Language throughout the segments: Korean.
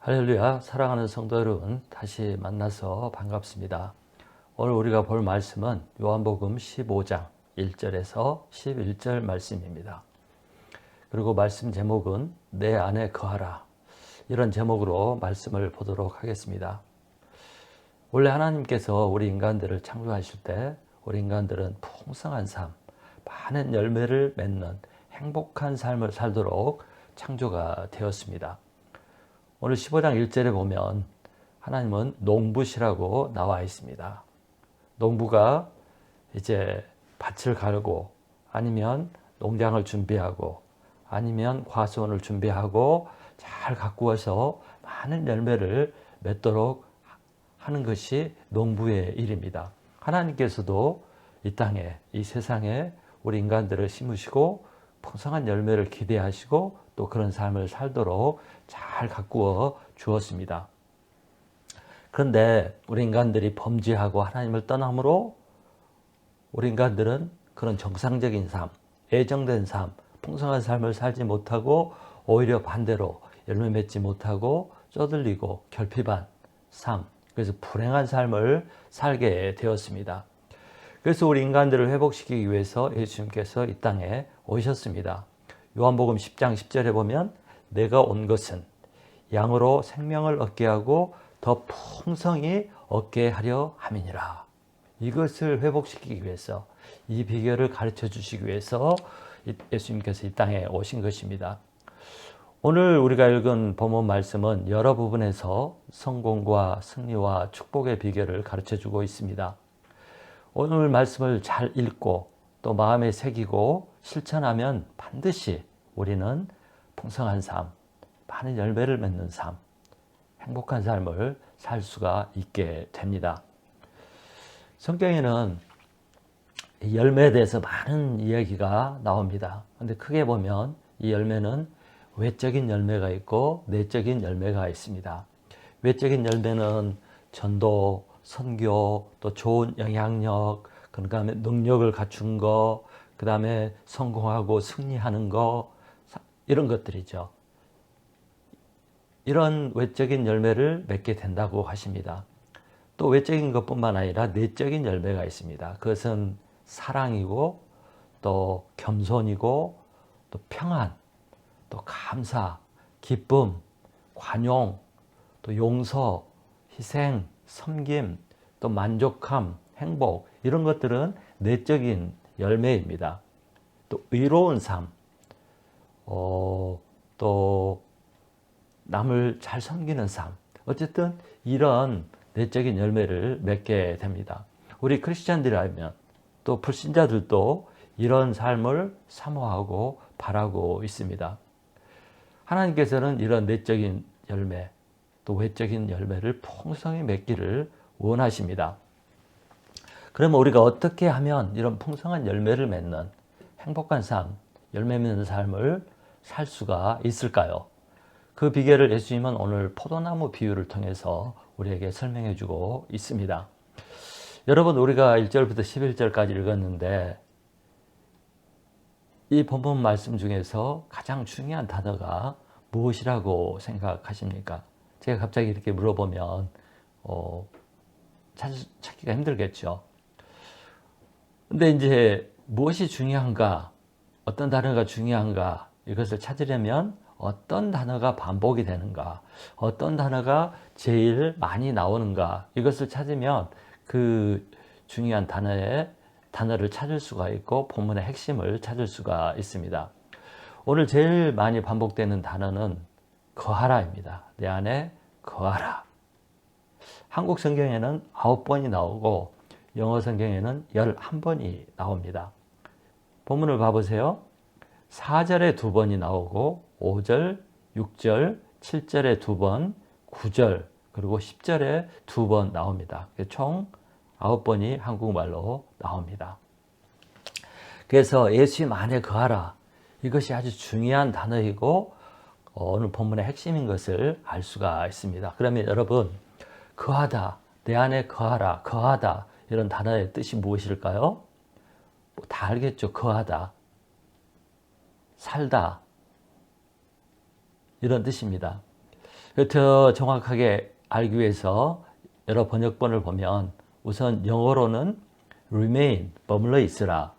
할렐루야, 사랑하는 성도 여러분, 다시 만나서 반갑습니다. 오늘 우리가 볼 말씀은 요한복음 15장 1절에서 11절 말씀입니다. 그리고 말씀 제목은 내 안에 거하라, 이런 제목으로 말씀을 보도록 하겠습니다. 원래 하나님께서 우리 인간들을 창조하실 때 우리 인간들은 풍성한 삶, 많은 열매를 맺는 행복한 삶을 살도록 창조가 되었습니다. 오늘 15장 1절에 보면 하나님은 농부시라고 나와 있습니다. 농부가 이제 밭을 갈고 아니면 농장을 준비하고 아니면 과수원을 준비하고 잘 가꾸어서 많은 열매를 맺도록 하는 것이 농부의 일입니다. 하나님께서도 이 땅에, 이 세상에 우리 인간들을 심으시고 풍성한 열매를 기대하시고 또 그런 삶을 살도록 잘 가꾸어 주었습니다. 그런데 우리 인간들이 범죄하고 하나님을 떠남으로 우리 인간들은 그런 정상적인 삶, 애정된 삶, 풍성한 삶을 살지 못하고 오히려 반대로 열매 맺지 못하고 쪼들리고 결핍한 삶, 그래서 불행한 삶을 살게 되었습니다. 그래서 우리 인간들을 회복시키기 위해서 예수님께서 이 땅에 오셨습니다. 요한복음 10장 10절에 보면 내가 온 것은 양으로 생명을 얻게 하고 더 풍성히 얻게 하려 함이니라. 이것을 회복시키기 위해서, 이 비결을 가르쳐 주시기 위해서 예수님께서 이 땅에 오신 것입니다. 오늘 우리가 읽은 본문 말씀은 여러 부분에서 성공과 승리와 축복의 비결을 가르쳐 주고 있습니다. 오늘 말씀을 잘 읽고 또 마음에 새기고 실천하면 반드시 우리는 풍성한 삶, 많은 열매를 맺는 삶, 행복한 삶을 살 수가 있게 됩니다. 성경에는 열매에 대해서 많은 이야기가 나옵니다. 그런데 크게 보면 이 열매는 외적인 열매가 있고 내적인 열매가 있습니다. 외적인 열매는 전도, 선교, 또 좋은 영향력, 그 다음에 능력을 갖춘 거, 그 다음에 성공하고 승리하는 거, 이런 것들이죠. 이런 외적인 열매를 맺게 된다고 하십니다. 또 외적인 것뿐만 아니라 내적인 열매가 있습니다. 그것은 사랑이고 또 겸손이고 또 평안, 또 감사, 기쁨, 관용, 또 용서, 희생, 섬김, 또 만족함, 행복, 이런 것들은 내적인 열매입니다. 또 의로운 삶, 또 남을 잘 섬기는 삶, 어쨌든 이런 내적인 열매를 맺게 됩니다. 우리 크리스찬들이라면 또 불신자들도 이런 삶을 사모하고 바라고 있습니다. 하나님께서는 이런 내적인 열매, 또 외적인 열매를 풍성히 맺기를 원하십니다. 그러면 우리가 어떻게 하면 이런 풍성한 열매를 맺는 행복한 삶, 열매 맺는 삶을 살 수가 있을까요? 그 비결을 예수님은 오늘 포도나무 비유를 통해서 우리에게 설명해 주고 있습니다. 여러분, 우리가 1절부터 11절까지 읽었는데 이 본문 말씀 중에서 가장 중요한 단어가 무엇이라고 생각하십니까? 제가 갑자기 이렇게 물어보면 찾기가 힘들겠죠. 근데 이제 무엇이 중요한가, 어떤 단어가 중요한가, 이것을 찾으려면 어떤 단어가 반복이 되는가, 어떤 단어가 제일 많이 나오는가, 이것을 찾으면 그 중요한 단어를 찾을 수가 있고 본문의 핵심을 찾을 수가 있습니다. 오늘 제일 많이 반복되는 단어는 거하라입니다. 내 안에 거하라. 한국 성경에는 9번이 나오고 영어 성경에는 11번이 나옵니다. 본문을 봐보세요. 4절에 2번이 나오고 5절, 6절, 7절에 2번, 9절, 그리고 10절에 2번 나옵니다. 총 9번이 한국말로 나옵니다. 그래서 예수님 안에 거하라. 이것이 아주 중요한 단어이고 오늘 본문의 핵심인 것을 알 수가 있습니다. 그러면 여러분, 거하다, 내 안에 거하라, 거하다, 이런 단어의 뜻이 무엇일까요? 다 알겠죠. 거하다, 살다, 이런 뜻입니다. 더 정확하게 알기 위해서 여러 번역본을 보면 우선 영어로는 remain, 머물러 있으라.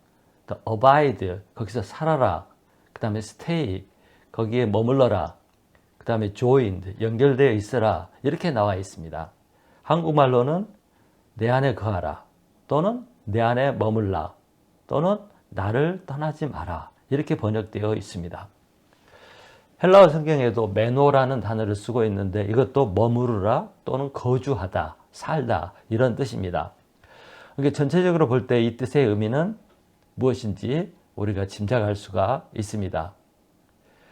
또 abide, 거기서 살아라. 그 다음에 stay, 거기에 머물러라. 그 다음에 joined, 연결되어 있으라. 이렇게 나와 있습니다. 한국말로는 내 안에 거하라. 또는 내 안에 머물라. 또는 나를 떠나지 마라. 이렇게 번역되어 있습니다. 헬라어 성경에도 메노라는 단어를 쓰고 있는데 이것도 머무르라 또는 거주하다, 살다 이런 뜻입니다. 그러니까 전체적으로 볼 때 이 뜻의 의미는 무엇인지 우리가 짐작할 수가 있습니다.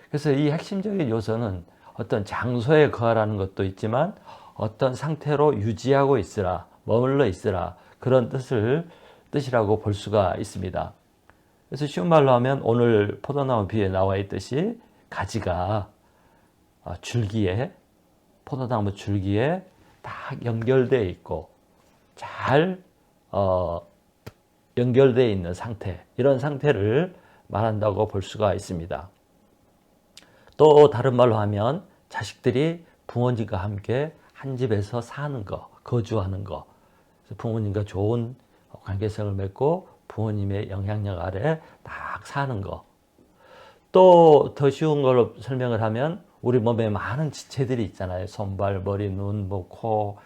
그래서 이 핵심적인 요소는 어떤 장소에 거하라는 것도 있지만 어떤 상태로 유지하고 있으라, 머물러 있으라 그런 뜻이라고 볼 수가 있습니다. 그래서 쉬운 말로 하면 오늘 포도나무 비유에 나와 있듯이 가지가 줄기에, 포도나무 줄기에 딱 연결되어 있고 잘 연결되어 있는 상태, 이런 상태를 말한다고 볼 수가 있습니다. 또 다른 말로 하면 자식들이 부모님과 함께 한 집에서 사는 거, 거주하는 거, 부모님과 좋은 관계성을 맺고 부모님의 영향력 아래 딱 사는 거. 또 더 쉬운 걸로 설명을 하면 우리 몸에 많은 지체들이 있잖아요. 손발, 머리, 눈, 코,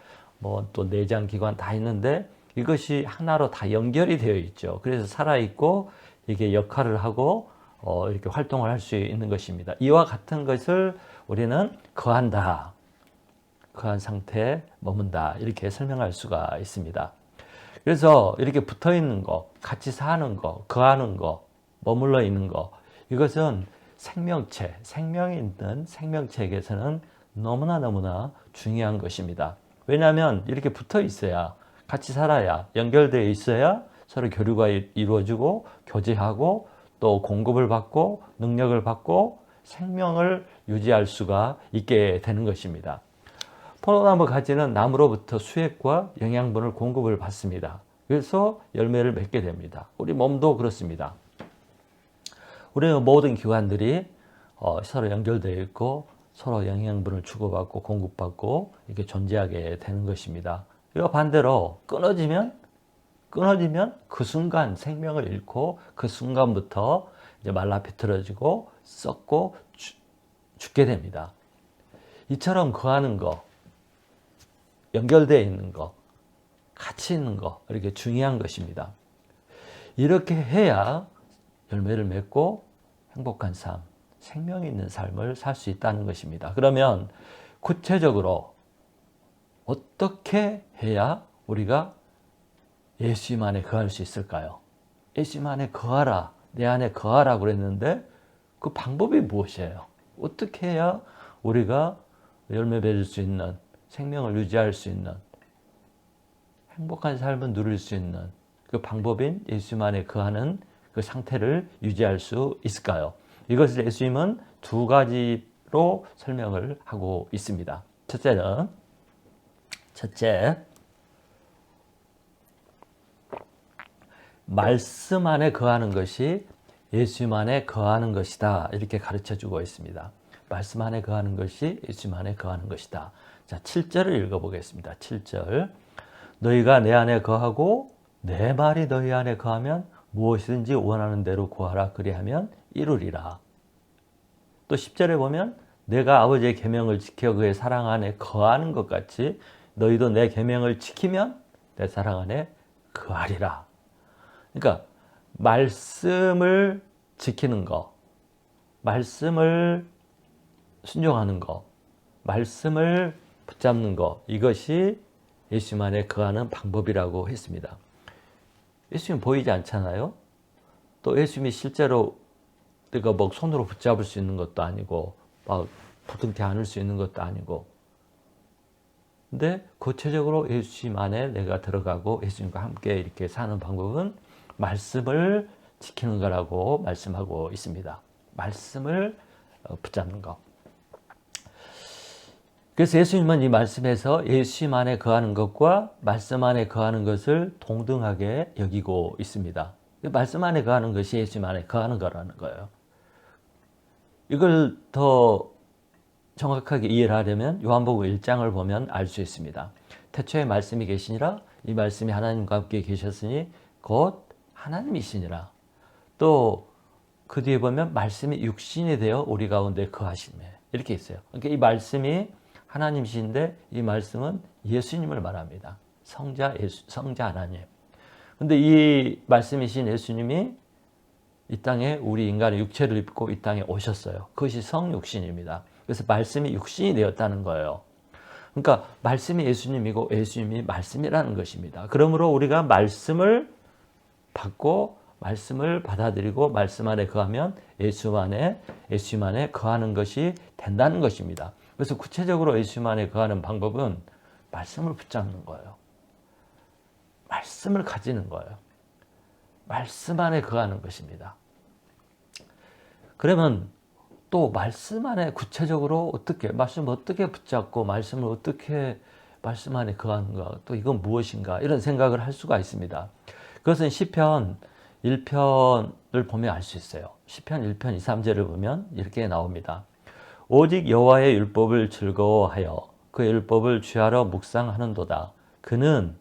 또 내장 기관 다 있는데 이것이 하나로 다 연결이 되어 있죠. 그래서 살아있고 이게 역할을 하고 이렇게 활동을 할 수 있는 것입니다. 이와 같은 것을 우리는 거한다, 거한 상태에 머문다 이렇게 설명할 수가 있습니다. 그래서 이렇게 붙어 있는 거, 같이 사는 거, 거하는 거, 머물러 있는 거, 이것은 생명체, 생명이 있는 생명체에게서는 너무나 중요한 것입니다. 왜냐하면 이렇게 붙어 있어야, 같이 살아야, 연결되어 있어야 서로 교류가 이루어지고 교제하고 또 공급을 받고 능력을 받고 생명을 유지할 수가 있게 되는 것입니다. 포도나무 가지는 나무로부터 수액과 영양분을 공급을 받습니다. 그래서 열매를 맺게 됩니다. 우리 몸도 그렇습니다. 우리의 모든 기관들이 서로 연결되어 있고 서로 영양분을 주고받고 공급받고 이렇게 존재하게 되는 것입니다. 이와 반대로 끊어지면 그 순간 생명을 잃고 그 순간부터 이제 말라 비틀어지고 썩고 죽게 됩니다. 이처럼 거하는 거, 연결되어 있는 거, 같이 있는 거, 이렇게 중요한 것입니다. 이렇게 해야 열매를 맺고 행복한 삶, 생명이 있는 삶을 살 수 있다는 것입니다. 그러면 구체적으로 어떻게 해야 우리가 예수님 안에 거할 수 있을까요? 예수님 안에 거하라, 내 안에 거하라 그랬는데 그 방법이 무엇이에요? 어떻게 해야 우리가 열매 맺을 수 있는, 생명을 유지할 수 있는, 행복한 삶을 누릴 수 있는 그 방법인 예수님 안에 거하는 그 상태를 유지할 수 있을까요? 이것을 예수님은 두 가지로 설명을 하고 있습니다. 첫째, 말씀 안에 거하는 것이 예수님 안에 거하는 것이다. 이렇게 가르쳐 주고 있습니다. 말씀 안에 거하는 것이 예수님 안에 거하는 것이다. 자, 7절을 읽어보겠습니다. 7절. 너희가 내 안에 거하고 내 말이 너희 안에 거하면 무엇이든지 원하는 대로 구하라. 그리하면 이루리라. 또 10절에 보면 내가 아버지의 계명을 지켜 그의 사랑 안에 거하는 것 같이 너희도 내 계명을 지키면 내 사랑 안에 거하리라. 그러니까 말씀을 지키는 거, 말씀을 순종하는 거, 말씀을 붙잡는 거, 이것이 예수님 안에 거하는 방법이라고 했습니다. 예수님 보이지 않잖아요. 또 예수님이 실제로 내가 뭐 손으로 붙잡을 수 있는 것도 아니고 막 부둥켜 안을 수 있는 것도 아니고, 근데 구체적으로 예수님 안에 내가 들어가고 예수님과 함께 이렇게 사는 방법은 말씀을 지키는 거라고 말씀하고 있습니다. 말씀을 붙잡는 거. 그래서 예수님은 이 말씀에서 예수님 안에 거하는 것과 말씀 안에 거하는 것을 동등하게 여기고 있습니다. 말씀 안에 거하는 것이 예수님 안에 거하는 거라는 거예요. 이걸 더 정확하게 이해를 하려면 요한복음 1장을 보면 알 수 있습니다. 태초에 말씀이 계시니라, 이 말씀이 하나님과 함께 계셨으니 곧 하나님이시니라. 또 그 뒤에 보면 말씀이 육신이 되어 우리 가운데 거하시네, 이렇게 있어요. 그러니까 이 말씀이 하나님이신데 이 말씀은 예수님을 말합니다. 성자 하나님. 근데 이 말씀이신 예수님이 이 땅에 우리 인간의 육체를 입고 이 땅에 오셨어요. 그것이 성육신입니다. 그래서 말씀이 육신이 되었다는 거예요. 그러니까 말씀이 예수님이고 예수님이 말씀이라는 것입니다. 그러므로 우리가 말씀을 받고 말씀을 받아들이고 말씀 안에 거하면 예수님 안에 거하는 것이 된다는 것입니다. 그래서 구체적으로 예수님 안에 거하는 방법은 말씀을 붙잡는 거예요. 말씀을 가지는 거예요. 말씀 안에 거하는 것입니다. 그러면 또 말씀 안에 구체적으로 말씀을 어떻게 붙잡고 말씀을 말씀 안에 거하는가, 또 이건 무엇인가, 이런 생각을 할 수가 있습니다. 그것은 시편 1편을 보면 알 수 있어요. 시편 1편 2, 3절을 보면 이렇게 나옵니다. 오직 여호와의 율법을 즐거워하여 그의 율법을 취하러 묵상하는도다. 그는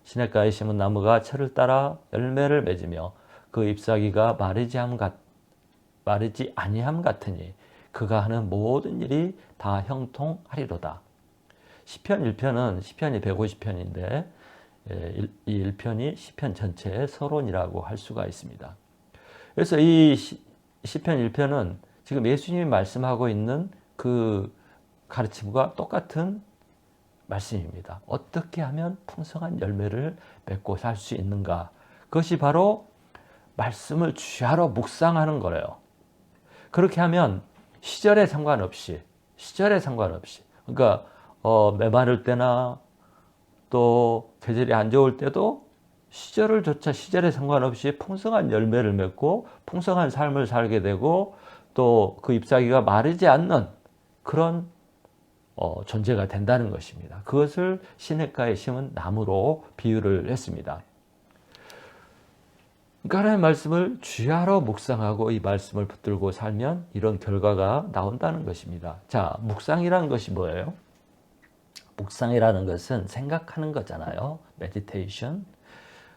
시냇가에 심은 나무가 철을 따라 열매를 맺으며 그 잎사귀가 마르지 아니함 같으니 그가 하는 모든 일이 다 형통하리로다. 시편 1편은 시편이 150편인데 이 1편이 시편 전체의 서론이라고 할 수가 있습니다. 그래서 이 시편 1편은 지금 예수님이 말씀하고 있는 그 가르침과 똑같은 말씀입니다. 어떻게 하면 풍성한 열매를 맺고 살 수 있는가? 그것이 바로 말씀을 취하러 묵상하는 거예요. 그렇게 하면 시절에 상관없이 그러니까 메마를 때나 또 계절이 안 좋을 때도 시절에 상관없이 풍성한 열매를 맺고 풍성한 삶을 살게 되고 또 그 잎사귀가 마르지 않는 그런 존재가 된다는 것입니다. 그것을 시냇가에 심은 나무로 비유를 했습니다. 그러니까 하나님의 말씀을 주야로 묵상하고 이 말씀을 붙들고 살면 이런 결과가 나온다는 것입니다. 자, 묵상이라는 것이 뭐예요? 묵상이라는 것은 생각하는 거잖아요. 메디테이션.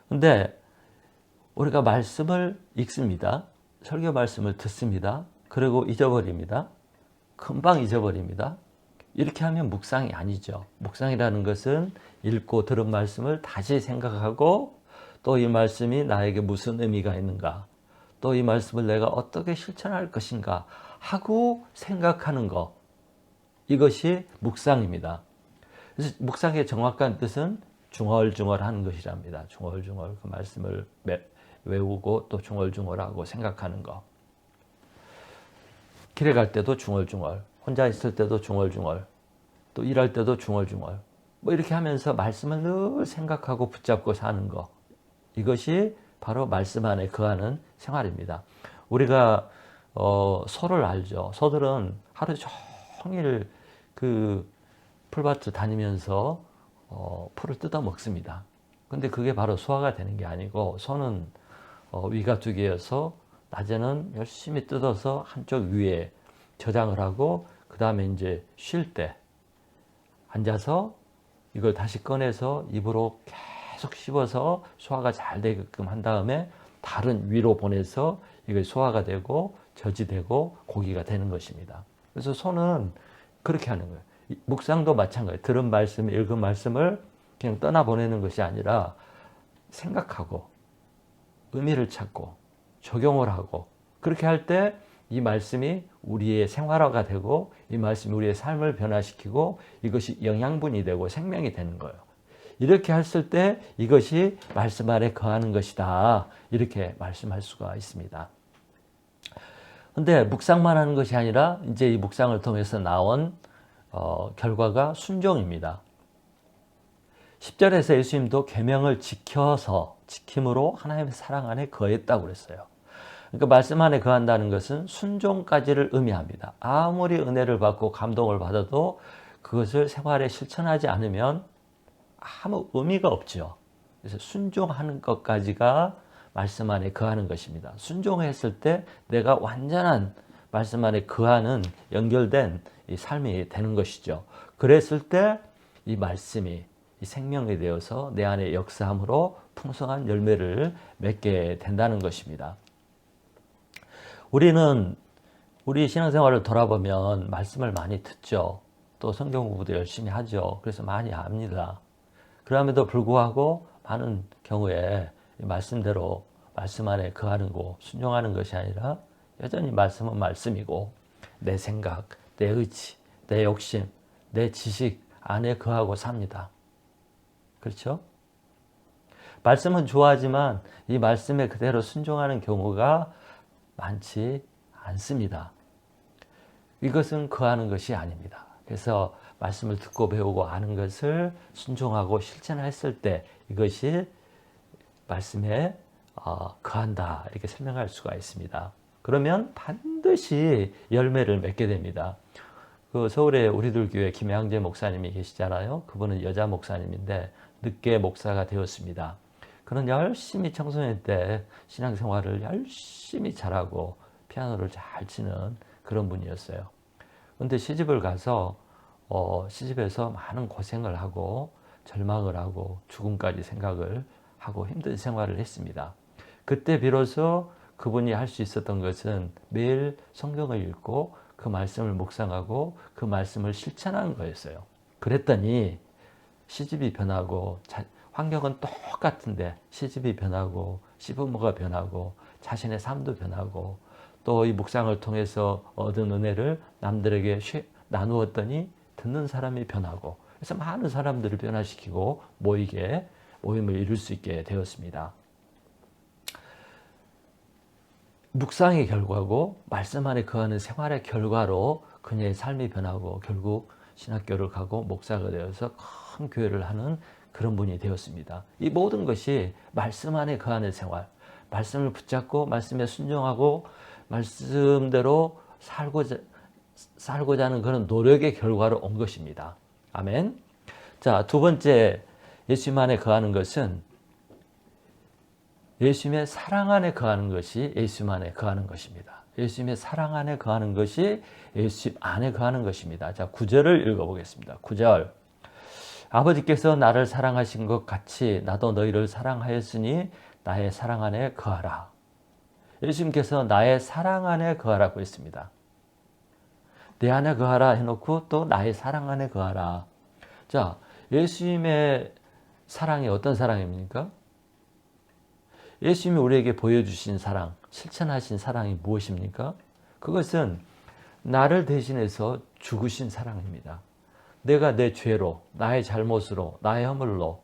근데 우리가 말씀을 읽습니다. 설교 말씀을 듣습니다. 그리고 잊어버립니다. 금방 잊어버립니다. 이렇게 하면 묵상이 아니죠. 묵상이라는 것은 읽고 들은 말씀을 다시 생각하고 또 이 말씀이 나에게 무슨 의미가 있는가, 또 이 말씀을 내가 어떻게 실천할 것인가 하고 생각하는 것, 이것이 묵상입니다. 그래서 묵상의 정확한 뜻은 중얼중얼하는 것이랍니다. 중얼중얼 그 말씀을 외우고 또 중얼중얼하고 생각하는 것. 길에 갈 때도 중얼중얼, 혼자 있을 때도 중얼중얼, 또 일할 때도 중얼중얼, 뭐 이렇게 하면서 말씀을 늘 생각하고 붙잡고 사는 것, 이것이 바로 말씀 안에 거하는 생활입니다. 우리가 소를 알죠. 소들은 하루 종일 그 풀밭을 다니면서 풀을 뜯어 먹습니다. 근데 그게 바로 소화가 되는 게 아니고, 소는 위가 두 개여서 낮에는 열심히 뜯어서 한쪽 위에 저장을 하고 그 다음에 이제 쉴 때 앉아서 이걸 다시 꺼내서 입으로 계속 씹어서 소화가 잘 되게끔 한 다음에 다른 위로 보내서 이게 소화가 되고 저지되고 고기가 되는 것입니다. 그래서 소는 그렇게 하는 거예요. 묵상도 마찬가지예요. 들은 말씀, 읽은 말씀을 그냥 떠나보내는 것이 아니라 생각하고 의미를 찾고 적용을 하고, 그렇게 할 때 이 말씀이 우리의 생활화가 되고 이 말씀이 우리의 삶을 변화시키고 이것이 영양분이 되고 생명이 되는 거예요. 이렇게 했을 때 이것이 말씀 안에 거하는 것이다, 이렇게 말씀할 수가 있습니다. 근데 묵상만 하는 것이 아니라 이제 이 묵상을 통해서 나온 결과가 순종입니다. 10절에서 예수님도 계명을 지킴으로 하나님의 사랑 안에 거했다고 그랬어요. 그러니까 말씀 안에 거한다는 것은 순종까지를 의미합니다. 아무리 은혜를 받고 감동을 받아도 그것을 생활에 실천하지 않으면 아무 의미가 없죠. 그래서 순종하는 것까지가 말씀 안에 거하는 것입니다. 순종했을 때 내가 완전한 말씀 안에 거하는 연결된 이 삶이 되는 것이죠. 그랬을 때 이 말씀이 이 생명이 되어서 내 안에 역사함으로 풍성한 열매를 맺게 된다는 것입니다. 우리는 우리 신앙생활을 돌아보면 말씀을 많이 듣죠. 또 성경 공부도 열심히 하죠. 그래서 많이 압니다. 그럼에도 불구하고 많은 경우에 말씀대로 말씀 안에 거하는 거, 순종하는 것이 아니라 여전히 말씀은 말씀이고 내 생각, 내 의지, 내 욕심, 내 지식 안에 거하고 삽니다. 그렇죠? 말씀은 좋아하지만 이 말씀에 그대로 순종하는 경우가 많지 않습니다. 이것은 거하는 것이 아닙니다. 그래서 말씀을 듣고 배우고 아는 것을 순종하고 실천했을 때 이것이 말씀에 거한다 이렇게 설명할 수가 있습니다. 그러면 반드시 열매를 맺게 됩니다. 그 서울에 우리들 교회 김양재 목사님이 계시잖아요. 그분은 여자 목사님인데 늦게 목사가 되었습니다. 그는 열심히 청소년 때 신앙생활을 열심히 잘하고 피아노를 잘 치는 그런 분이었어요. 그런데 시집을 가서 시집에서 많은 고생을 하고 절망을 하고 죽음까지 생각을 하고 힘든 생활을 했습니다. 그때 비로소 그분이 할 수 있었던 것은 매일 성경을 읽고 그 말씀을 묵상하고 그 말씀을 실천하는 거였어요. 그랬더니 시집이 변하고 환경은 똑같은데 시집이 변하고 시부모가 변하고 자신의 삶도 변하고 또 이 묵상을 통해서 얻은 은혜를 남들에게 나누었더니 듣는 사람이 변하고 그래서 많은 사람들을 변화시키고 모임을 이룰 수 있게 되었습니다. 묵상의 결과고 말씀 안에 거하는 생활의 결과로 그녀의 삶이 변하고 결국 신학교를 가고 목사가 되어서 큰 교회를 하는 그런 분이 되었습니다. 이 모든 것이 말씀 안에 거하는 생활, 말씀을 붙잡고 말씀에 순종하고 말씀대로 살고자 하는 그런 노력의 결과로 온 것입니다. 아멘. 자, 두 번째 예수님 안에 거하는 것은 예수님의 사랑 안에 거하는 것이 예수님 안에 거하는 것입니다. 예수님의 사랑 안에 거하는 것이 예수님 안에 거하는 것입니다. 자, 9절을 읽어보겠습니다. 9절. 아버지께서 나를 사랑하신 것 같이 나도 너희를 사랑하였으니 나의 사랑 안에 거하라. 예수님께서 나의 사랑 안에 거하라고 했습니다. 내 안에 거하라 해놓고 또 나의 사랑 안에 거하라. 자, 예수님의 사랑이 어떤 사랑입니까? 예수님이 우리에게 보여주신 사랑, 실천하신 사랑이 무엇입니까? 그것은 나를 대신해서 죽으신 사랑입니다. 내가 내 죄로, 나의 잘못으로, 나의 허물로,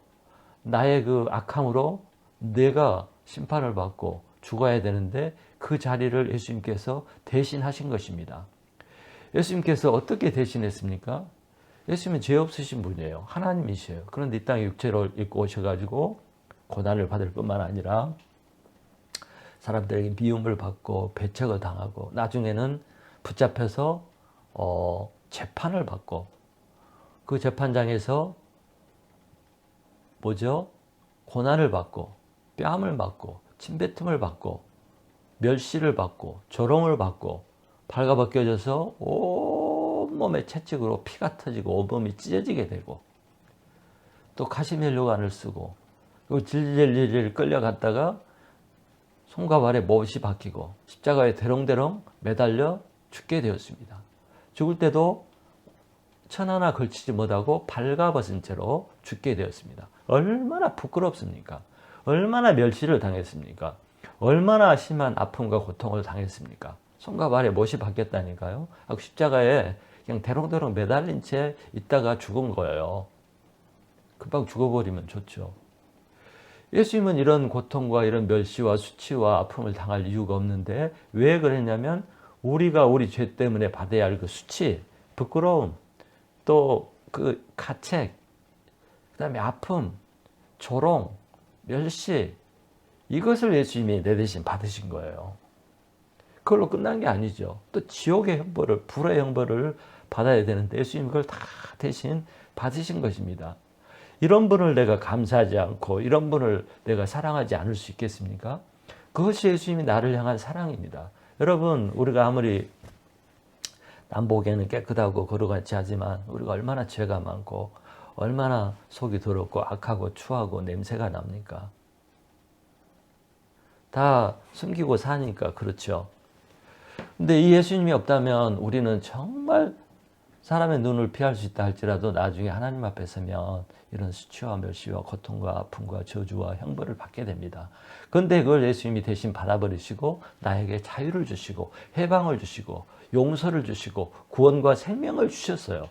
나의 그 악함으로 내가 심판을 받고 죽어야 되는데 그 자리를 예수님께서 대신하신 것입니다. 예수님께서 어떻게 대신했습니까? 예수님은 죄 없으신 분이에요. 하나님이세요. 그런데 이 땅에 육체로 입고 오셔가지고 고난을 받을 뿐만 아니라 사람들에게 미움을 받고 배척을 당하고 나중에는 붙잡혀서 재판을 받고 그 재판장에서 고난을 받고 뺨을 맞고 침뱉음을 받고 멸시를 받고 조롱을 받고 발가벗겨져서 온몸에 채찍으로 피가 터지고 온몸이 찢어지게 되고 또 가시면류관을 쓰고 그리고 질질질 끌려갔다가 손과 발에 못이 박히고 십자가에 대롱대롱 매달려 죽게 되었습니다. 죽을 때도 천 하나 걸치지 못하고 발가벗은 채로 죽게 되었습니다. 얼마나 부끄럽습니까? 얼마나 멸시를 당했습니까? 얼마나 심한 아픔과 고통을 당했습니까? 손과 발에 못이 박혔다니까요. 십자가에 그냥 대롱대롱 매달린 채 있다가 죽은 거예요. 금방 죽어버리면 좋죠. 예수님은 이런 고통과 이런 멸시와 수치와 아픔을 당할 이유가 없는데 왜 그랬냐면 우리가 우리 죄 때문에 받아야 할 그 수치, 부끄러움, 또 그 가책, 그 다음에 아픔, 조롱, 멸시 이것을 예수님이 내 대신 받으신 거예요. 그걸로 끝난 게 아니죠. 또 지옥의 형벌을, 불의 형벌을 받아야 되는데 예수님이 그걸 다 대신 받으신 것입니다. 이런 분을 내가 감사하지 않고 이런 분을 내가 사랑하지 않을 수 있겠습니까? 그것이 예수님이 나를 향한 사랑입니다. 여러분, 우리가 아무리 남 보기에는 깨끗하고 거룩하지 하지만 우리가 얼마나 죄가 많고 얼마나 속이 더럽고 악하고 추하고 냄새가 납니까? 다 숨기고 사니까 그렇죠. 근데 이 예수님이 없다면 우리는 정말 사람의 눈을 피할 수 있다 할지라도 나중에 하나님 앞에 서면 이런 수치와 멸시와 고통과 아픔과 저주와 형벌을 받게 됩니다. 그런데 그걸 예수님이 대신 받아버리시고 나에게 자유를 주시고 해방을 주시고 용서를 주시고 구원과 생명을 주셨어요.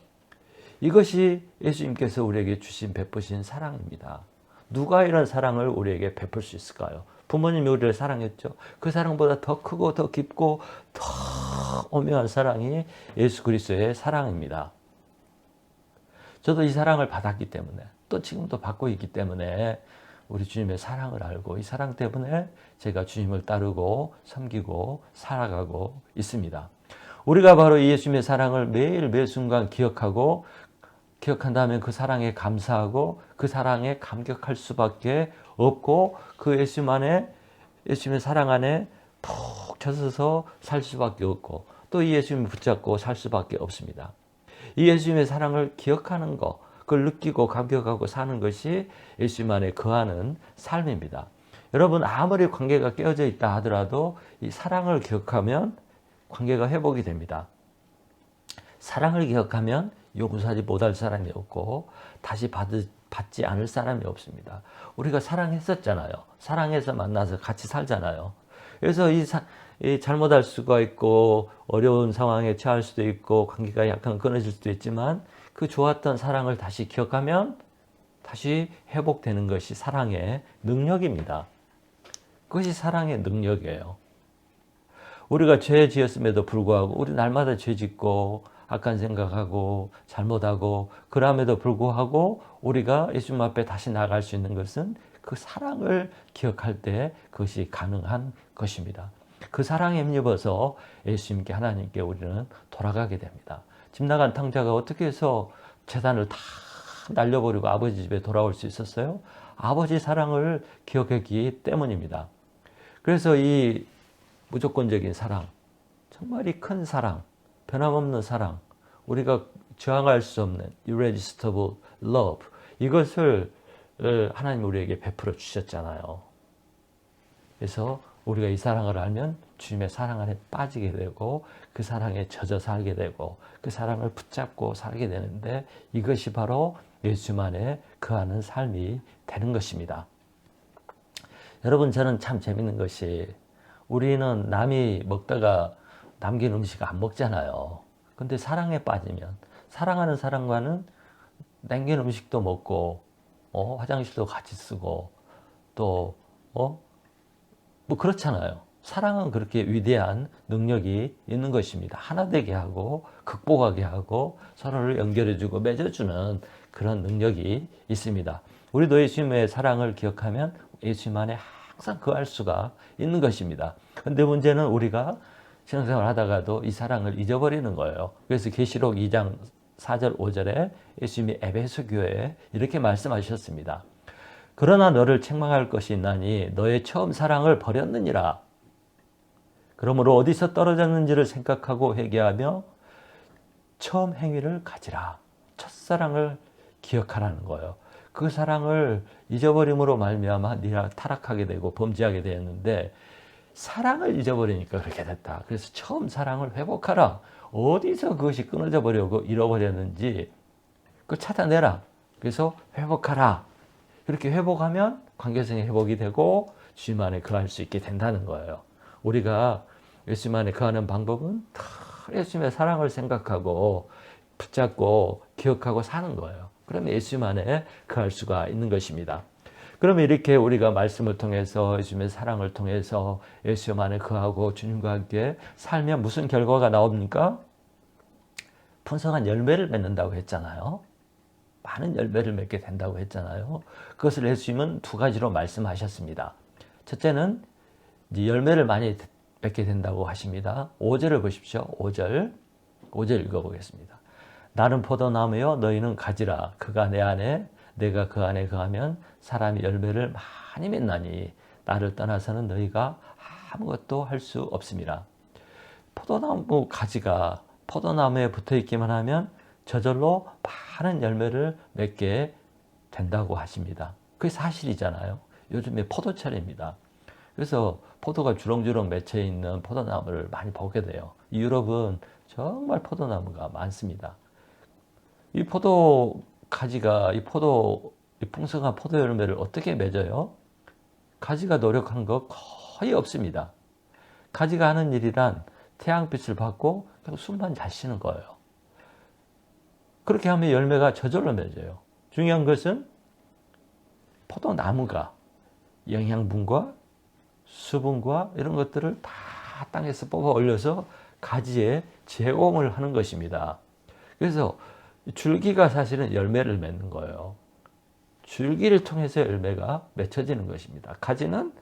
이것이 예수님께서 우리에게 주신 베푸신 사랑입니다. 누가 이런 사랑을 우리에게 베풀 수 있을까요? 부모님이 우리를 사랑했죠. 그 사랑보다 더 크고 더 깊고 더 오묘한 사랑이 예수 그리스도의 사랑입니다. 저도 이 사랑을 받았기 때문에 또 지금도 받고 있기 때문에 우리 주님의 사랑을 알고 이 사랑 때문에 제가 주님을 따르고 섬기고 살아가고 있습니다. 우리가 바로 이 예수님의 사랑을 매일 매 순간 기억한다면 그 사랑에 감사하고 그 사랑에 감격할 수밖에 없고 그 예수님의 사랑 안에 푹 젖어서 살 수밖에 없고 또 이 예수님을 붙잡고 살 수밖에 없습니다. 이 예수님의 사랑을 기억하는 것, 그걸 느끼고 감격하고 사는 것이 예수님 안에 거하는 삶입니다. 여러분 아무리 관계가 깨어져 있다 하더라도 이 사랑을 기억하면 관계가 회복이 됩니다. 사랑을 기억하면 용서하지 못할 사람이 없고 다시 받지 않을 사람이 없습니다. 우리가 사랑했었잖아요. 사랑해서 만나서 같이 살잖아요. 그래서 이 잘못할 수가 있고 어려운 상황에 처할 수도 있고 관계가 약간 끊어질 수도 있지만 그 좋았던 사랑을 다시 기억하면 다시 회복되는 것이 사랑의 능력입니다. 그것이 사랑의 능력이에요. 우리가 죄 지었음에도 불구하고 우리 날마다 죄 짓고 악한 생각하고 잘못하고 그럼에도 불구하고 우리가 예수님 앞에 다시 나갈 수 있는 것은 그 사랑을 기억할 때 그것이 가능한 것입니다. 그 사랑에 힘입어서 예수님께 하나님께 우리는 돌아가게 됩니다. 집 나간 탕자가 어떻게 해서 재산을 다 날려버리고 아버지 집에 돌아올 수 있었어요? 아버지 사랑을 기억했기 때문입니다. 그래서 이 무조건적인 사랑, 정말 이 큰 사랑, 변함없는 사랑, 우리가 저항할 수 없는 irresistible love, 이것을 하나님 우리에게 베풀어 주셨잖아요. 그래서 우리가 이 사랑을 알면 주님의 사랑 안에 빠지게 되고 그 사랑에 젖어 살게 되고 그 사랑을 붙잡고 살게 되는데 이것이 바로 예수 안에 거하는 삶이 되는 것입니다. 여러분 저는 참 재밌는 것이 우리는 남이 먹다가 남긴 음식 안 먹잖아요. 근데 사랑에 빠지면 사랑하는 사람과는 남긴 음식도 먹고 화장실도 같이 쓰고 또 뭐 그렇잖아요. 사랑은 그렇게 위대한 능력이 있는 것입니다. 하나 되게 하고 극복하게 하고 서로를 연결해주고 맺어주는 그런 능력이 있습니다. 우리도 예수님의 사랑을 기억하면 예수님 안에 항상 거할 수가 있는 것입니다. 그런데 문제는 우리가 신앙생활 하다가도 이 사랑을 잊어버리는 거예요. 그래서 계시록 2장 4절 5절에 예수님이 에베소 교회에 이렇게 말씀하셨습니다. 그러나 너를 책망할 것이 있나니 너의 처음 사랑을 버렸느니라. 그러므로 어디서 떨어졌는지를 생각하고 회개하며 처음 행위를 가지라. 첫사랑을 기억하라는 거예요. 그 사랑을 잊어버림으로 말미암아 네가 타락하게 되고 범죄하게 되었는데 사랑을 잊어버리니까 그렇게 됐다. 그래서 처음 사랑을 회복하라. 어디서 그것이 끊어져 버리고 잃어버렸는지 그걸 찾아내라. 그래서 회복하라. 그렇게 회복하면 관계성이 회복이 되고 주님 안에 거할 수 있게 된다는 거예요. 우리가 예수님 안에 거하는 방법은 다 예수님의 사랑을 생각하고 붙잡고 기억하고 사는 거예요. 그러면 예수님 안에 거할 수가 있는 것입니다. 그러면 이렇게 우리가 말씀을 통해서 예수님의 사랑을 통해서 예수님 안에 거하고 주님과 함께 살면 무슨 결과가 나옵니까? 풍성한 열매를 맺는다고 했잖아요. 많은 열매를 맺게 된다고 했잖아요. 그것을 예수님은 두 가지로 말씀하셨습니다. 첫째는 열매를 많이 맺게 된다고 하십니다. 5절을 보십시오. 5절 읽어보겠습니다. 나는 포도나무여 너희는 가지라. 그가 내 안에 내가 그 안에 거하면 사람이 열매를 많이 맺나니 나를 떠나서는 너희가 아무것도 할 수 없습니다. 포도나무 가지가 포도나무에 붙어 있기만 하면 저절로 많은 열매를 맺게 된다고 하십니다. 그게 사실이잖아요. 요즘에 포도철입니다. 그래서 포도가 주렁주렁 맺혀 있는 포도나무를 많이 보게 돼요. 유럽은 정말 포도나무가 많습니다. 이 포도 가지가 이 풍성한 포도 열매를 어떻게 맺어요? 가지가 노력한 거 거의 없습니다. 가지가 하는 일이란 태양빛을 받고 그냥 숨만 잘 쉬는 거예요. 그렇게 하면 열매가 저절로 맺어요. 중요한 것은 포도나무가 영양분과 수분과 이런 것들을 다 땅에서 뽑아 올려서 가지에 제공을 하는 것입니다. 그래서 줄기가 사실은 열매를 맺는 거예요. 줄기를 통해서 열매가 맺혀지는 것입니다. 가지는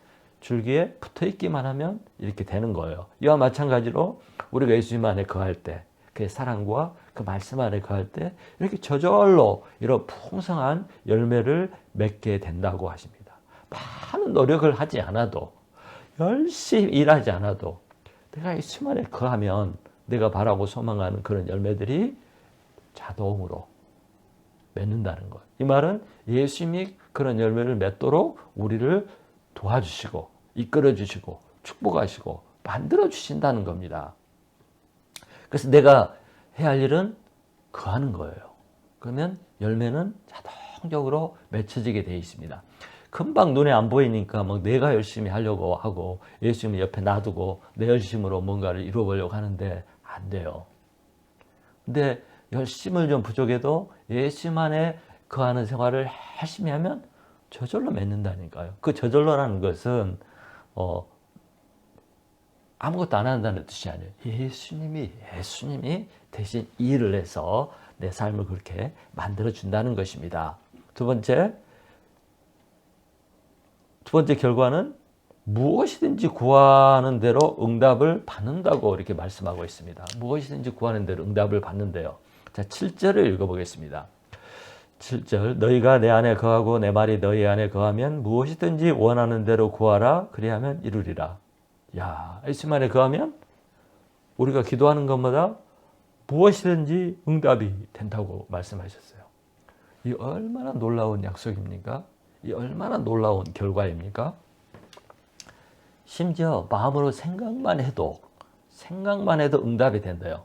줄기에 붙어 있기만 하면 이렇게 되는 거예요. 이와 마찬가지로 우리가 예수님 안에 거할 때, 그의 사랑과 그 말씀 안에 거할 때 이렇게 저절로 이런 풍성한 열매를 맺게 된다고 하십니다. 많은 노력을 하지 않아도, 열심히 일하지 않아도 내가 예수님 안에 거하면 내가 바라고 소망하는 그런 열매들이 자동으로 맺는다는 것. 이 말은 예수님이 그런 열매를 맺도록 우리를 도와주시고 이끌어 주시고 축복하시고 만들어 주신다는 겁니다. 그래서 내가 해야 할 일은 거하는 거예요. 그러면 열매는 자동적으로 맺혀지게 되어 있습니다. 금방 눈에 안 보이니까 뭐 내가 열심히 하려고 하고 예수님 옆에 놔두고 내 열심으로 뭔가를 이루어보려고 하는데 안 돼요. 근데 열심을 좀 부족해도 예수님 안에 거하는 생활을 열심히 하면 저절로 맺는다니까요. 그 저절로라는 것은 아무것도 안 한다는 뜻이 아니에요. 예수님이 대신 일을 해서 내 삶을 그렇게 만들어 준다는 것입니다. 두 번째 결과는 무엇이든지 구하는 대로 응답을 받는다고 이렇게 말씀하고 있습니다. 무엇이든지 구하는 대로 응답을 받는데요. 자, 7절을 읽어보겠습니다. 7절, 너희가 내 안에 거하고 내 말이 너희 안에 거하면 무엇이든지 원하는 대로 구하라. 그리하면 이루리라. 야, 예수님 안에 거하면 우리가 기도하는 것마다 무엇이든지 응답이 된다고 말씀하셨어요. 이 얼마나 놀라운 약속입니까? 이 얼마나 놀라운 결과입니까? 심지어 마음으로 생각만 해도 응답이 된대요.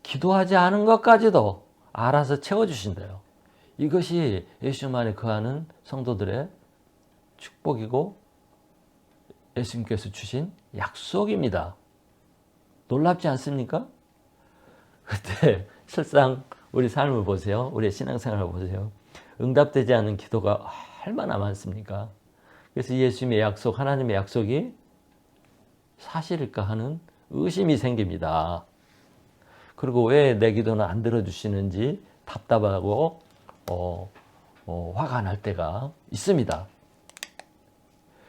기도하지 않은 것까지도 알아서 채워주신대요. 이것이 예수님 안에 거하는 성도들의 축복이고 예수님께서 주신 약속입니다. 놀랍지 않습니까? 그때 실상 우리 삶을 보세요. 우리의 신앙생활을 보세요. 응답되지 않은 기도가 얼마나 많습니까? 그래서 예수님의 약속, 하나님의 약속이 사실일까 하는 의심이 생깁니다. 그리고 왜 내 기도는 안 들어주시는지 답답하고 화가 날 때가 있습니다.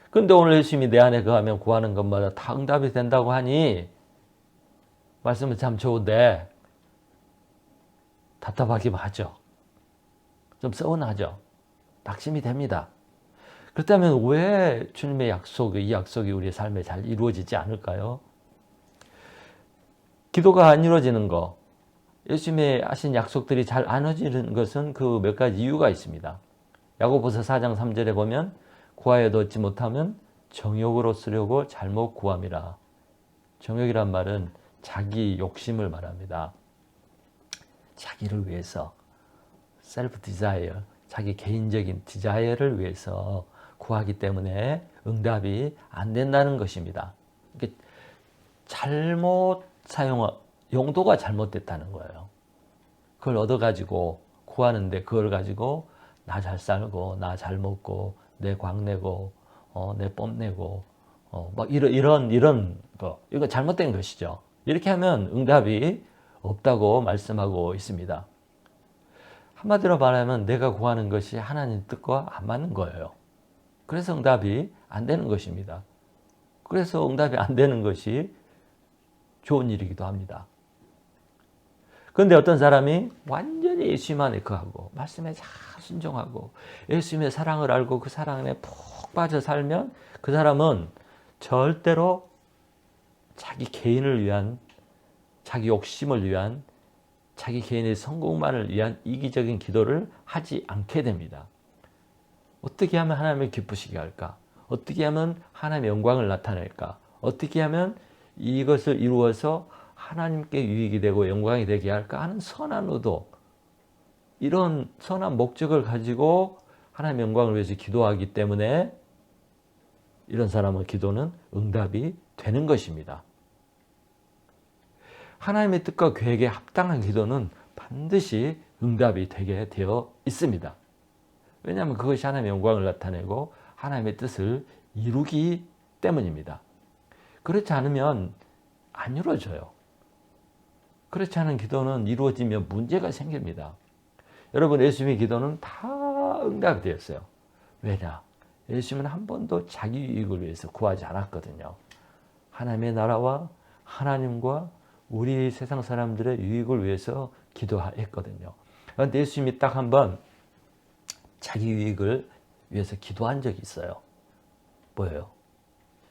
그런데 오늘 예수님이 내 안에 거하면 구하는 것마다 다 응답이 된다고 하니 말씀은 참 좋은데 답답하기만 하죠. 좀 서운하죠. 낙심이 됩니다. 그렇다면 왜 주님의 이 약속이 우리의 삶에 잘 이루어지지 않을까요? 기도가 안 이루어지는 거, 예수님의 하신 약속들이 잘 안 이루어지는 것은 그 몇 가지 이유가 있습니다. 야고보서 4장 3절에 보면 구하여도 얻지 못하면 정욕으로 쓰려고 잘못 구함이라. 정욕이란 말은 자기 욕심을 말합니다. 자기를 위해서 self desire, 자기 개인적인 디자이어를 위해서 구하기 때문에 응답이 안 된다는 것입니다. 용도가 잘못됐다는 거예요. 그걸 얻어가지고 구하는데 그걸 가지고 나 잘 살고 나 잘 먹고 내 광내고 내 뽐내고 막 이런 거, 이거 잘못된 것이죠. 이렇게 하면 응답이 없다고 말씀하고 있습니다. 한마디로 말하면 내가 구하는 것이 하나님 뜻과 안 맞는 거예요. 그래서 응답이 안 되는 것입니다. 그래서 응답이 안 되는 것이 좋은 일이기도 합니다. 그런데 어떤 사람이 완전히 예수님 안에 거하고 말씀에 잘 순종하고 예수님의 사랑을 알고 그 사랑 안에 푹 빠져 살면 그 사람은 절대로 자기 개인을 위한 자기 욕심을 위한, 자기 개인의 성공만을 위한 이기적인 기도를 하지 않게 됩니다. 어떻게 하면 하나님을 기쁘시게 할까? 어떻게 하면 하나님의 영광을 나타낼까? 어떻게 하면 이것을 이루어서 하나님께 유익이 되고 영광이 되게 할까 하는 선한 의도, 이런 선한 목적을 가지고 하나님의 영광을 위해서 기도하기 때문에 이런 사람의 기도는 응답이 되는 것입니다. 하나님의 뜻과 계획에 합당한 기도는 반드시 응답이 되게 되어 있습니다. 왜냐하면 그것이 하나님의 영광을 나타내고 하나님의 뜻을 이루기 때문입니다. 그렇지 않으면 안 이루어져요. 그렇지 않은 기도는 이루어지면 문제가 생깁니다. 여러분, 예수님의 기도는 다 응답이 되었어요. 왜냐? 예수님은 한 번도 자기 유익을 위해서 구하지 않았거든요. 하나님의 나라와 하나님과 우리 세상 사람들의 유익을 위해서 기도했거든요. 그런데 예수님이 딱 한 번 자기 유익을 위해서 기도한 적이 있어요. 뭐예요?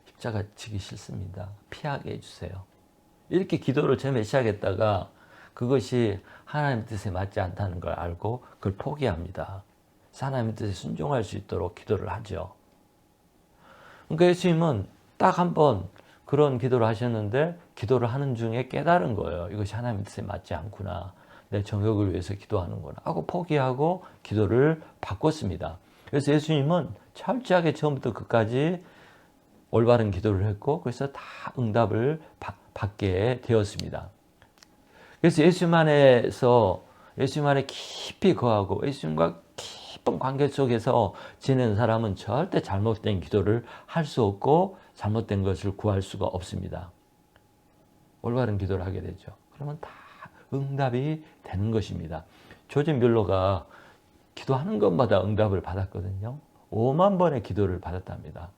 십자가 지기 싫습니다. 피하게 해주세요. 이렇게 기도를 처음에 시작했다가 그것이 하나님의 뜻에 맞지 않다는 걸 알고 그걸 포기합니다. 하나님의 뜻에 순종할 수 있도록 기도를 하죠. 그러니까 예수님은 딱 한 번 그런 기도를 하셨는데 기도를 하는 중에 깨달은 거예요. 이것이 하나님의 뜻에 맞지 않구나. 내 정욕을 위해서 기도하는구나 하고 포기하고 기도를 바꿨습니다. 그래서 예수님은 철저하게 처음부터 끝까지 올바른 기도를 했고 그래서 다 응답을 받게 되었습니다. 그래서 예수님 안에 깊이 거하고 예수님과 깊은 관계 속에서 지내는 사람은 절대 잘못된 기도를 할 수 없고 잘못된 것을 구할 수가 없습니다. 올바른 기도를 하게 되죠. 그러면 다 응답이 되는 것입니다. 조지 뮬러가 기도하는 것마다 응답을 받았거든요. 5만 번의 기도를 받았답니다.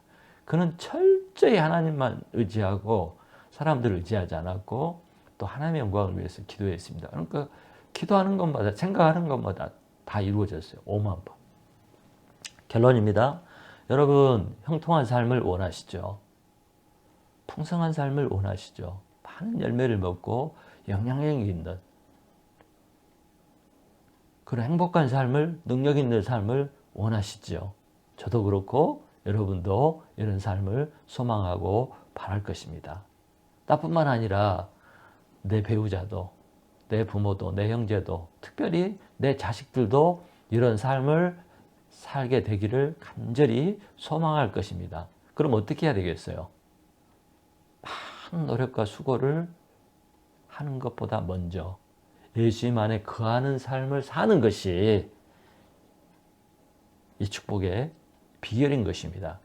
그는 철저히 하나님만 의지하고 사람들을 의지하지 않았고 또 하나님의 영광을 위해서 기도했습니다. 그러니까 기도하는 것마다 생각하는 것마다 다 이루어졌어요. 5만 번. 결론입니다. 여러분, 형통한 삶을 원하시죠? 풍성한 삶을 원하시죠? 많은 열매를 먹고 영향력이 있는 그런 행복한 삶을, 능력 있는 삶을 원하시죠? 저도 그렇고 여러분도 이런 삶을 소망하고 바랄 것입니다. 나뿐만 아니라 내 배우자도, 내 부모도, 내 형제도, 특별히 내 자식들도 이런 삶을 살게 되기를 간절히 소망할 것입니다. 그럼 어떻게 해야 되겠어요? 많은 노력과 수고를 하는 것보다 먼저 예수님 안에 거하는 삶을 사는 것이 이 축복의 비결인 것입니다.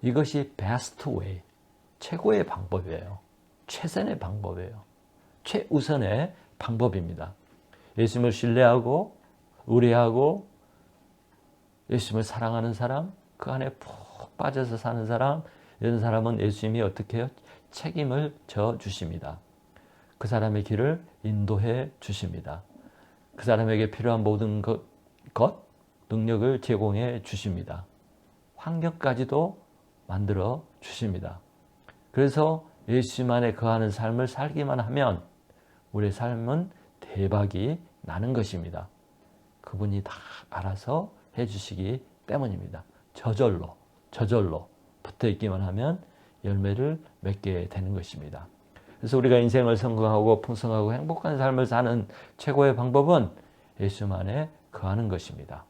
이것이 best way, 최고의 방법이에요. 최선의 방법이에요. 최우선의 방법입니다. 예수님을 신뢰하고 의뢰하고 예수님을 사랑하는 사람, 그 안에 푹 빠져서 사는 사람, 이런 사람은 예수님이 어떻게 해요? 책임을 져 주십니다. 그 사람의 길을 인도해 주십니다. 그 사람에게 필요한 모든 것, 능력을 제공해 주십니다. 환경까지도 만들어 주십니다. 그래서 예수님 안에 거하는 삶을 살기만 하면 우리의 삶은 대박이 나는 것입니다. 그분이 다 알아서 해주시기 때문입니다. 저절로 붙어있기만 하면 열매를 맺게 되는 것입니다. 그래서 우리가 인생을 성공하고 풍성하고 행복한 삶을 사는 최고의 방법은 예수 안에 거하는 것입니다.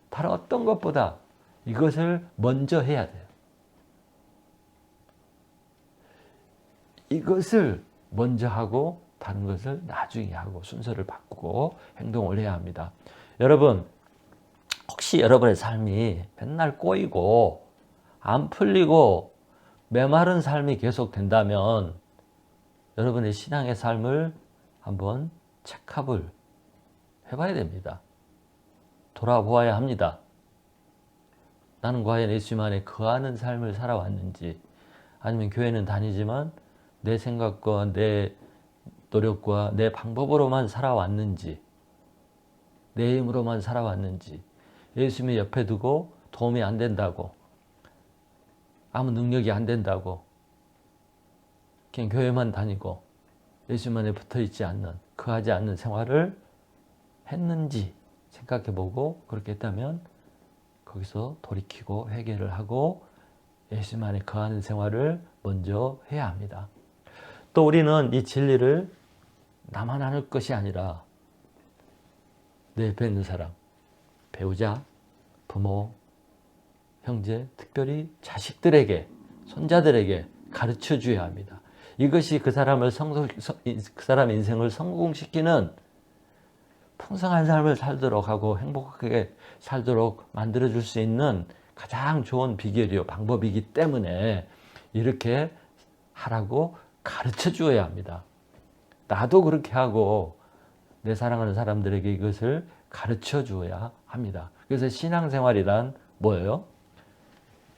다른 어떤 것보다 이것을 먼저 해야 돼요. 이것을 먼저 하고 다른 것을 나중에 하고 순서를 바꾸고 행동을 해야 합니다. 여러분, 혹시 여러분의 삶이 맨날 꼬이고 안 풀리고 메마른 삶이 계속된다면 여러분의 신앙의 삶을 한번 체크업을 해봐야 됩니다. 돌아보아야 합니다. 나는 과연 예수님 안에 거하는 삶을 살아왔는지, 아니면 교회는 다니지만 내 생각과 내 노력과 내 방법으로만 살아왔는지, 내 힘으로만 살아왔는지, 예수님의 옆에 두고 도움이 안 된다고, 아무 능력이 안 된다고 그냥 교회만 다니고 예수만에 붙어 있지 않는, 거하지 않는 생활을 했는지 생각해보고, 그렇게 했다면 거기서 돌이키고 회개를 하고 예수만에 거하는 생활을 먼저 해야 합니다. 또 우리는 이 진리를 나만 아는 것이 아니라 내 옆에 있는 사람, 배우자, 부모, 형제, 특별히 자식들에게, 손자들에게 가르쳐 줘야 합니다. 이것이 그 사람 인생을 성공시키는 풍성한 삶을 살도록 하고 행복하게 살도록 만들어줄 수 있는 가장 좋은 비결이요, 방법이기 때문에 이렇게 하라고 가르쳐 주어야 합니다. 나도 그렇게 하고 내 사랑하는 사람들에게 이것을 가르쳐 주어야 합니다. 그래서 신앙생활이란 뭐예요?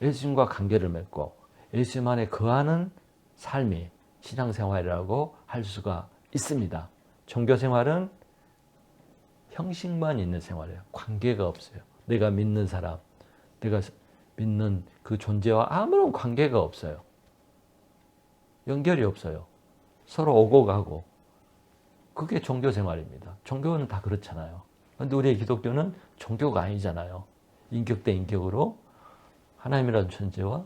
예수님과 관계를 맺고 예수님 안에 거하는 삶이 신앙생활이라고 할 수가 있습니다. 종교생활은 형식만 있는 생활이에요. 관계가 없어요. 내가 믿는 사람, 내가 믿는 그 존재와 아무런 관계가 없어요. 연결이 없어요. 서로 오고 가고. 그게 종교생활입니다. 종교는 다 그렇잖아요. 그런데 우리의 기독교는 종교가 아니잖아요. 인격 대 인격으로 하나님이라는 존재와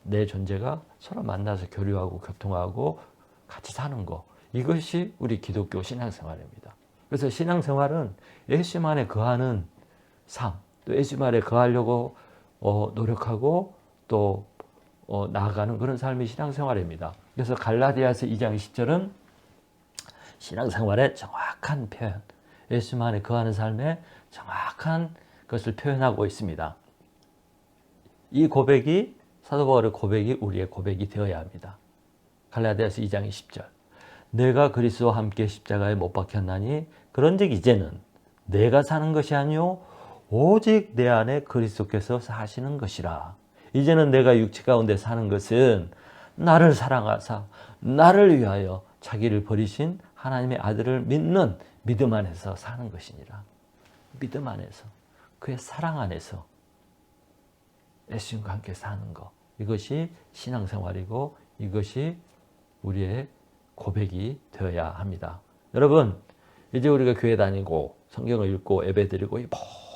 내 존재가 서로 만나서 교류하고 교통하고 같이 사는 거. 이것이 우리 기독교 신앙생활입니다. 그래서 신앙생활은 예수님 안에 거하는 삶, 또 예수님 안에 거하려고 노력하고 또 나아가는 그런 삶이 신앙생활입니다. 그래서 갈라디아서 2장 20절은 신앙생활의 정확한 표현, 예수님 안에 거하는 삶의 정확한 것을 표현하고 있습니다. 이 고백이, 사도 바울의 고백이 우리의 고백이 되어야 합니다. 갈라디아서 2장 20절. 내가 그리스도와 함께 십자가에 못 박혔나니 그런즉 이제는 내가 사는 것이 아니요 오직 내 안에 그리스도께서 사시는 것이라. 이제는 내가 육체 가운데 사는 것은 나를 사랑하사 나를 위하여 자기를 버리신 하나님의 아들을 믿는 믿음 안에서 사는 것이니라. 믿음 안에서, 그의 사랑 안에서 예수님과 함께 사는 것. 이것이 신앙생활이고 이것이 우리의 고백이 되어야 합니다. 여러분, 이제 우리가 교회 다니고 성경을 읽고 예배드리고 이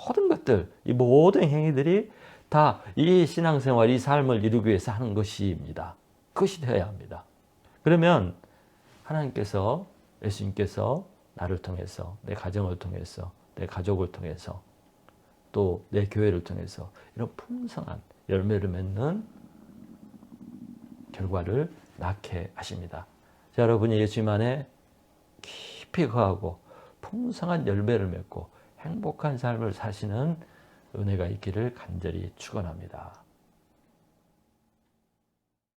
모든 것들, 이 모든 행위들이 다 이 신앙생활, 이 삶을 이루기 위해서 하는 것입니다. 그것이 되어야 합니다. 그러면 하나님께서, 예수님께서 나를 통해서, 내 가정을 통해서, 내 가족을 통해서, 또 내 교회를 통해서 이런 풍성한 열매를 맺는 결과를 낳게 하십니다. 자, 여러분이 예수님 안에 깊이 거하고 풍성한 열매를 맺고 행복한 삶을 사시는 은혜가 있기를 간절히 축원합니다.